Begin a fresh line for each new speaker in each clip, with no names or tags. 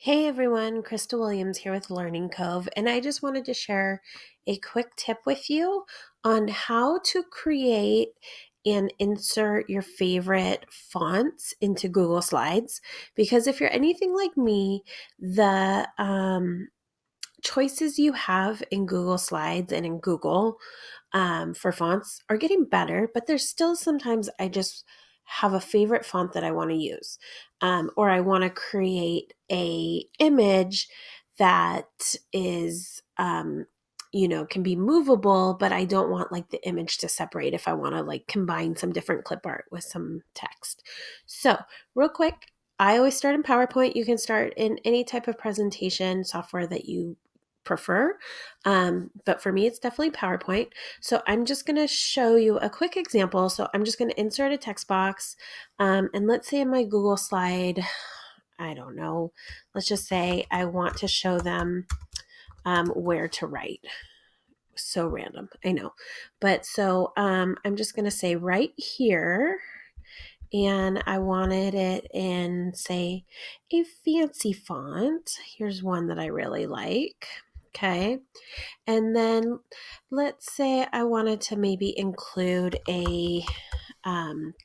Hey everyone, Krista Williams here with Learning Cove, and I just wanted to share a quick tip with you on how to create and insert your favorite fonts into Google Slides. Because if you're anything like me, the choices you have in Google Slides and in Google for fonts are getting better, but there's still sometimes I just have a favorite font that I want to use, or I want to create a image that is, can be movable, but I don't want like the image to separate if I want to like combine some different clip art with some text. So real quick, I always start in PowerPoint. You can start in any type of presentation software that you prefer. But for me, it's definitely PowerPoint. So I'm just going to show you a quick example. So I'm just going to insert a text box. And let's say in my Google slide, I don't know, let's just say I want to show them where to write. So random, I know. But so I'm just going to say right here. And I wanted it in, say, a fancy font. Here's one that I really like. Okay. And then let's say I wanted to maybe include a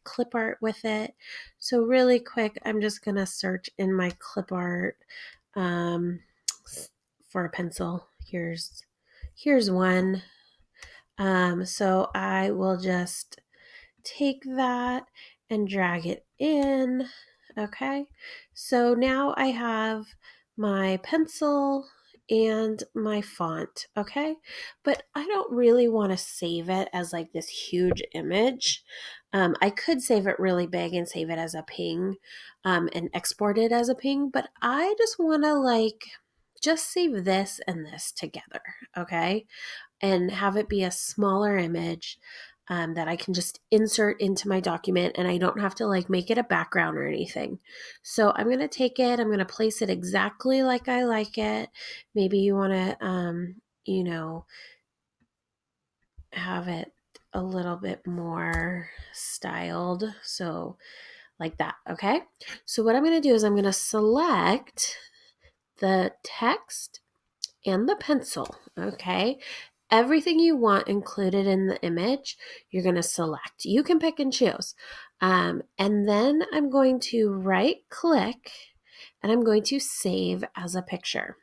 clip art with it. So really quick, I'm just going to search in my clip art um, for a pencil. Here's one. So I will just take that and drag it in. Okay, so now I have my pencil and my font. Okay, but I don't really want to save it as like this huge image. I could save it really big and save it as a ping and export it as a ping, but I just want to like just save this and this together. Okay, and have it be a smaller image that I can just insert into my document, and I don't have to like make it a background or anything. So I'm going to take it, I'm going to place it exactly like I like it. Maybe you want to, have it a little bit more styled. So like that. Okay. So what I'm going to do is I'm going to select the text and the pencil. Okay. Everything you want included in the image, you're going to select. You can pick and choose. And then I'm going to right click and I'm going to save as a picture.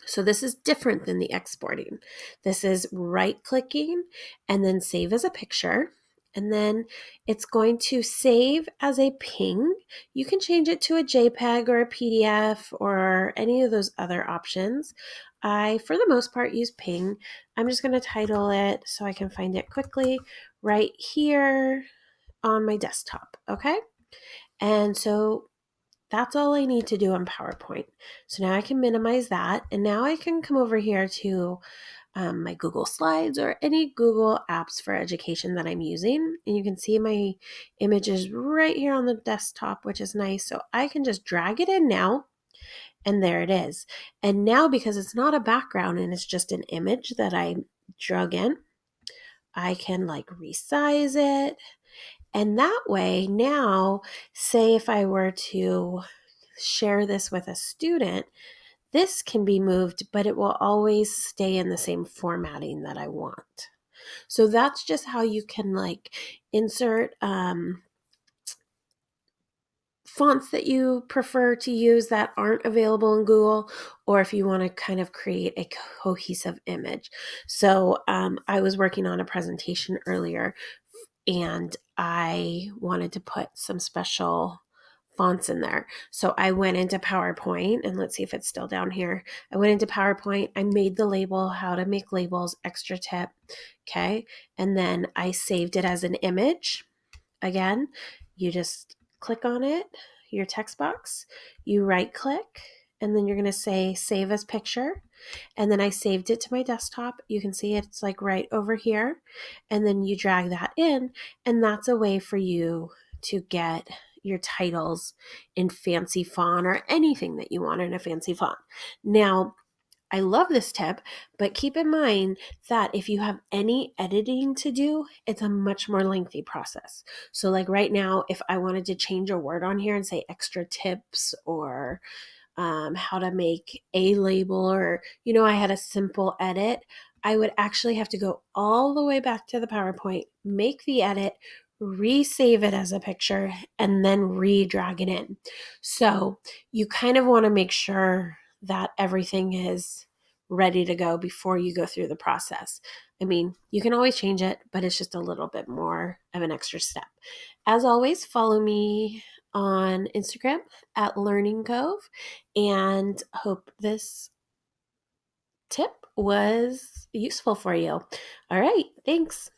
So this is different than the exporting. This is right clicking and then save as a picture. And then it's going to save as a ping. You can change it to a JPEG or a PDF or any of those other options. I, for the most part, use ping. I'm just going to title it so I can find it quickly right here on my desktop. Okay. And so that's all I need to do on PowerPoint. So now I can minimize that. And now I can come over here to my Google Slides or any Google apps for education that I'm using. And you can see my images right here on the desktop, which is nice. So I can just drag it in now. And there it is. And now, because it's not a background and it's just an image that I drug in, I can like resize it. And that way, now, say if I were to share this with a student, this can be moved, but it will always stay in the same formatting that I want. So that's just how you can like insert fonts that you prefer to use that aren't available in Google, or if you want to kind of create a cohesive image. So I was working on a presentation earlier and I wanted to put some special fonts in there. So I went into PowerPoint, and let's see if it's still down here. I went into PowerPoint, I made the label, how to make labels, extra tip. Okay. And then I saved it as an image. Again, you just click on it, your text box, you right click, and then you're going to say save as picture. And then I saved it to my desktop. You can see it's like right over here. And then you drag that in, and that's a way for you to get your titles in fancy font or anything that you want in a fancy font. Now, I love this tip, but keep in mind that if you have any editing to do, it's a much more lengthy process. So like right now, if I wanted to change a word on here and say extra tips or how to make a label, or, I had a simple edit, I would actually have to go all the way back to the PowerPoint, make the edit, resave it as a picture, and then re-drag it in. So you kind of want to make sure that everything is ready to go before you go through the process. I mean, you can always change it, but it's just a little bit more of an extra step. As always, follow me on Instagram at Learning Cove, and hope this tip was useful for you. All right, thanks.